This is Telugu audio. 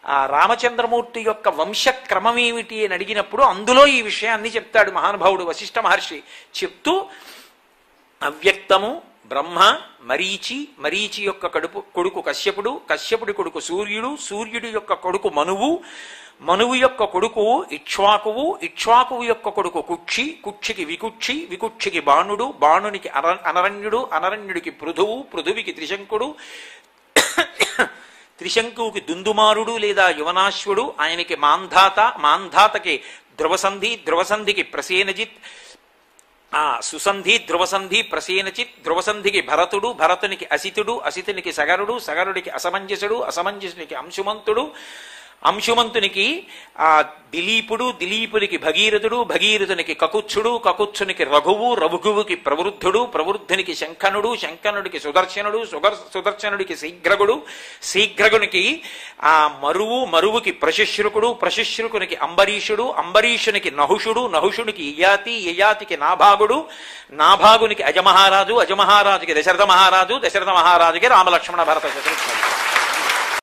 ఆ రామచంద్రమూర్తి యొక్క వంశక్రమం ఏమిటి అని అడిగినప్పుడు అందులో ఈ విషయాన్ని చెప్తాడు మహానుభావుడు వశిష్ఠ మహర్షి. చెప్తూ అవ్యక్తము బ్రహ్మ, మరీచి, మరీచి యొక్క కొడుకు కశ్యపుడు, కశ్యపుడి కొడుకు సూర్యుడు, సూర్యుడి యొక్క కొడుకు మనువు, మనువు యొక్క కొడుకు ఇక్ష్వాకువు, ఇక్ష్వాకువు యొక్క కొడుకు కుక్షి, కుక్షికి వికుక్షి, వికుక్షికి బాణుడు, బాణునికి అనరణ్యుడు, అనరణ్యుడికి పృథువు, పృథువికి త్రిశంకుడు, త్రిశంకువుకి దుందుమారుడు లేదా యువనాశ్వుడు, ఆయనకి మాంధాత, మాంధాతకి ధ్రువసంధి, ధ్రువసంధికి ప్రసేనజిత్, సుసంధి, ధ్రువసంధి, ప్రసేనచిత్, ధ్రువసంధికి భరతుడు, భరతునికి అసితుడు, అసితునికి సగరుడు, సగరుడికి అసమంజసుడు, అసమంజసునికి అంశుమంతుడు, అంశుమంతునికి దిలీపుడు, దిలీపునికి భగీరథుడు, భగీరథునికి కకుత్సుడు, కకుత్సునికి రఘువు, రఘువుకి ప్రవృద్ధుడు, ప్రవృద్ధునికి శంఖనుడు, శంఖనుడికి సుదర్శనుడు, సుదర్శనుడికి శీఘ్రగుడు, శీఘ్రగునికి మరువు, మరువుకి ప్రశుశ్రుకుడు, ప్రశుశ్రుకునికి అంబరీషుడు, అంబరీషునికి నహుషుడు, నహుషునికి యయాతి, యయాతికి నాభాగుడు, నాభాగునికి అజమహారాజు, అజమహారాజుకి దశరథ మహారాజు, దశరథ మహారాజుకి రామలక్ష్మణ భరత శత్రుఘ్నుడు.